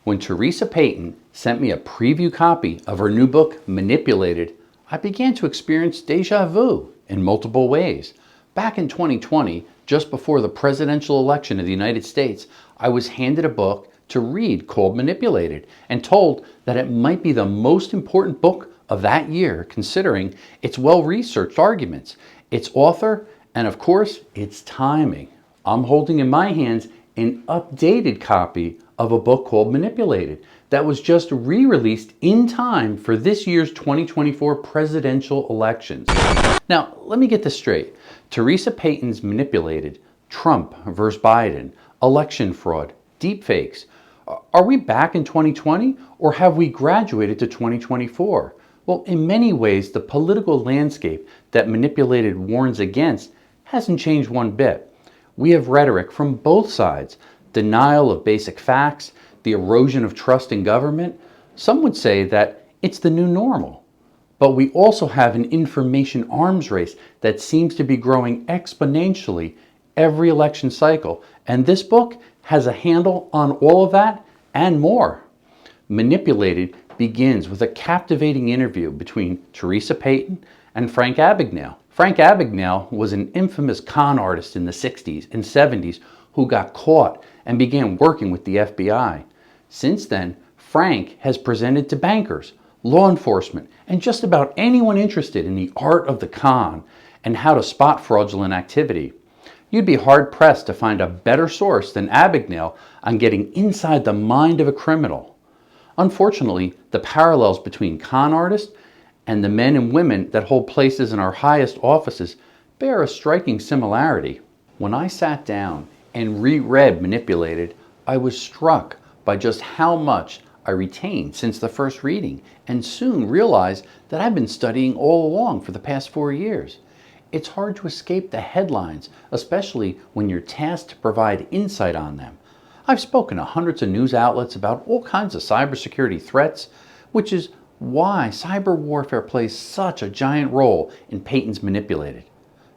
When Theresa Payton sent me a preview copy of her new book, Manipulated, I began to experience deja vu in multiple ways. Back in 2020, just before the presidential election of the United States, I was handed a book to read called Manipulated and told that it might be the most important book of that year, considering its well-researched arguments, its author, and of course, its timing. I'm holding in my hands an updated copy of a book called Manipulated that was just re-released in time for this year's 2024 presidential elections. Now, let me get this straight. Theresa Payton's Manipulated, Trump versus Biden, election fraud, deepfakes. Are we back in 2020 or have we graduated to 2024? Well, in many ways, the political landscape that Manipulated warns against hasn't changed one bit. We have rhetoric from both sides, denial of basic facts, the erosion of trust in government. Some would say that it's the new normal. But we also have an information arms race that seems to be growing exponentially every election cycle. And this book has a handle on all of that and more. Manipulated begins with a captivating interview between Theresa Payton and Frank Abagnale. Frank Abagnale was an infamous con artist in the 60s and 70s who got caught and began working with the FBI. Since then, Frank has presented to bankers, law enforcement, and just about anyone interested in the art of the con and how to spot fraudulent activity. You'd be hard-pressed to find a better source than Abagnale on getting inside the mind of a criminal. Unfortunately, the parallels between con artists and the men and women that hold places in our highest offices bear a striking similarity. When I sat down and reread Manipulated, I was struck by just how much I retained since the first reading, and soon realized that I've been studying all along for the past 4 years. It's hard to escape the headlines, especially when you're tasked to provide insight on them. I've spoken to hundreds of news outlets about all kinds of cybersecurity threats, which is why cyber warfare plays such a giant role in Payton's Manipulated.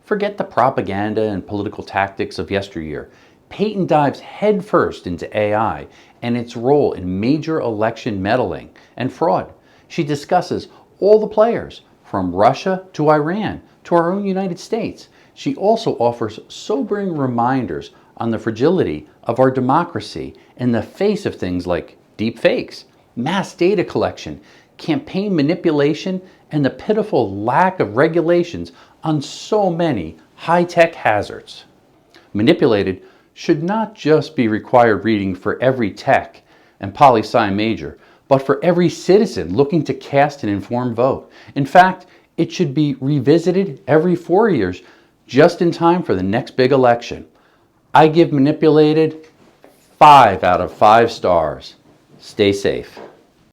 Forget the propaganda and political tactics of yesteryear. Payton dives headfirst into AI and its role in major election meddling and fraud. She discusses all the players, from Russia to Iran to our own United States. She also offers sobering reminders on the fragility of our democracy in the face of things like deepfakes, mass data collection, campaign manipulation, and the pitiful lack of regulations on so many high-tech hazards. Manipulated should not just be required reading for every tech and poli-sci major, but for every citizen looking to cast an informed vote. In fact, it should be revisited every 4 years, just in time for the next big election. I give Manipulated 5 out of 5 stars. Stay safe.